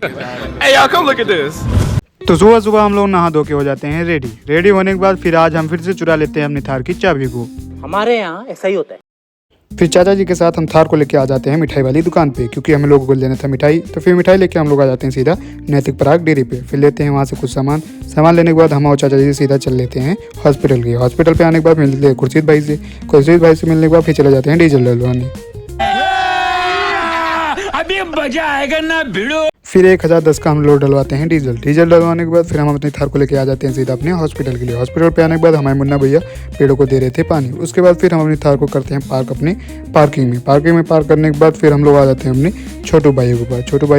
Hey y'all, come look at this. तो सुबह सुबह हम लोग नहा धो के हो जाते हैं रेडी होने के बाद फिर आज हम फिर से चुरा लेते हैं अपनी थार की चाबी को। हमारे यहाँ ऐसा ही होता है। फिर चाचा जी के साथ हम थार को लेके आ जाते हैं मिठाई वाली दुकान पे, क्योंकि हमें लोगों को लेना था मिठाई। तो फिर मिठाई लेके हम लोग आ जाते हैं सीधा नैतिक पराग डेयरी पे। फिर लेते हैं वहाँ से कुछ सामान लेने के बाद हम और चाचा जी सीधा चल लेते हैं हॉस्पिटल हॉस्पिटल पे आने के बाद मिलते हैं खुर्शीद भाई से मिलने के बाद फिर चले जाते हैं डीजल डलवाने। अभी मजा आएगा ना भिड़ो। फिर 1010 का हम लोग डलवाते हैं डीजल डलवाने के बाद फिर हम अपनी थार को लेके आ जाते हैं सीधा अपने हॉस्पिटल के लिए। हॉस्पिटल पे आने के बाद हमारे मुन्ना भैया पेड़ों को दे रहे थे पानी। उसके बाद फिर हम अपनी थार को करते हैं पार्क अपने पार्किंग में पार्क करने के बाद फिर हम लोग आ जाते हैं अपने छोटू भाई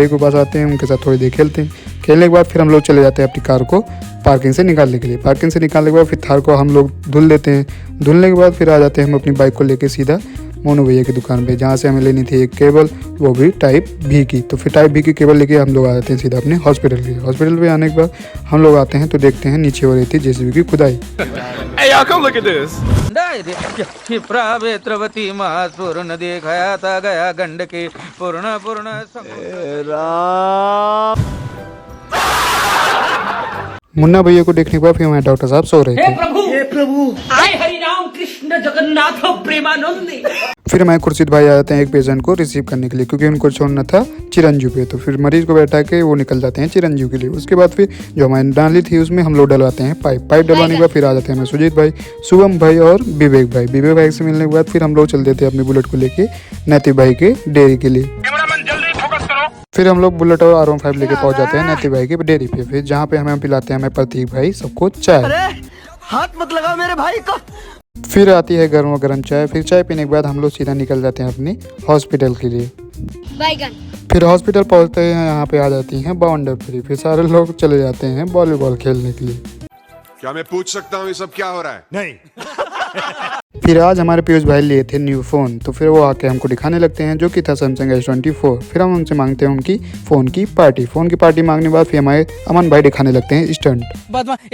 के पास आते हैं, उनके साथ थोड़ी देर खेलते हैं। खेलने के बाद फिर हम लोग चले जाते हैं अपनी कार को पार्किंग से निकालने के लिए। पार्किंग से निकालने के बाद फिर थार को हम लोग धुल देते हैं। धुलने के बाद फिर आ जाते हैं हम अपनी बाइक को लेके सीधा मोनू भैया की दुकान पे, जहाँ से हमें लेनी थी एक केबल, वो भी टाइप भी की। तो फिर टाइप भी की केबल लेके हम लोग आ जाते हैं सीधा अपने हॉस्पिटल पे आने के बाद हम लोग आते हैं तो देखते हैं नीचे हो रही थी जेसीबी की खुदाई। Hey y'all, come look at this. क्षिप्रावेत्रवती महापूर्ण देखा था गया गंड के पूर्ण मुन्ना भैया को देखने के बाद फिर हमारे डॉक्टर साहब सो रहे थे। हे प्रभु आय हरि राम कृष्ण जगन्नाथ प्रेमानंद। फिर हमारे खुर्शीद भाई आ जाते हैं एक पेशेंट को रिसीव करने के लिए, क्योंकि उनको छोड़ना था चिरंजीव पे। तो फिर मरीज को बैठा के वो निकल जाते हैं चिरंजीव के लिए। उसके बाद फिर जो हमारी डाली थी उसमें हम लोग डलवाते हैं पाइप डलवाने के बाद फिर आ जाते हैं सुजीत भाई, शुभम भाई और विवेक भाई से मिलने के बाद फिर हम लोग चल देते हैं अपनी बुलेट को लेके नैतिक भाई के डेयरी के लिए। फिर हम लोग बुलेट और R15 लेके पहुंच जाते हैं नैतिक भाई के डेयरी पे, फिर जहाँ पे हमें पिलाते हैं हमें प्रतीक भाई सबको चाय। हाथ मत लगाओ मेरे भाई को। फिर आती है गर्म चाय। फिर चाय पीने के बाद हम लोग सीधा निकल जाते हैं अपनी हॉस्पिटल के लिए। फिर हॉस्पिटल पहुंचते हैं, यहाँ पे आ जाती हैं बाउंडर फ्री। फिर सारे लोग चले जाते हैं वॉलीबॉल खेलने के लिए। क्या मैं पूछ सकता हूँ ये सब क्या हो रहा है? नहीं। फिर आज हमारे पीयूष भाई लिए थे न्यू फोन, तो फिर वो आके हमको दिखाने लगते हैं, जो कि था सैमसंग S24। फिर हम उनसे मांगते हैं उनकी फोन की पार्टी मांगने के बाद फिर हमारे अमन भाई दिखाने लगते हैं स्टंट।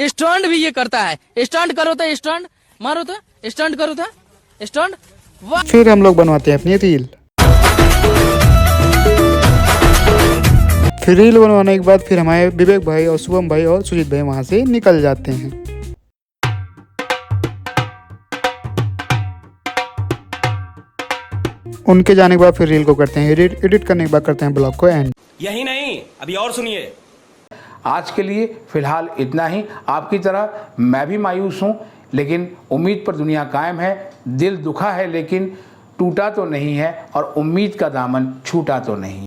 स्टंट भी ये करता है। स्टंट करो तो स्टंट, मारो तो स्टंट, करो तो स्टंट। फिर हम लोग बनवाते हैं अपनी रील। फिर रील बनवाने के बाद फिर हमारे विवेक भाई और शुभम भाई और सुजीत भाई वहां से निकल जाते हैं। उनके जाने के बाद फिर रील को करते हैं एडिट करने के बाद करते हैं ब्लॉग को एंड। यही नहीं, अभी और सुनिए। आज के लिए फिलहाल इतना ही। आपकी तरह मैं भी मायूस हूँ, लेकिन उम्मीद पर दुनिया कायम है। दिल दुखा है लेकिन टूटा तो नहीं है, और उम्मीद का दामन छूटा तो नहीं।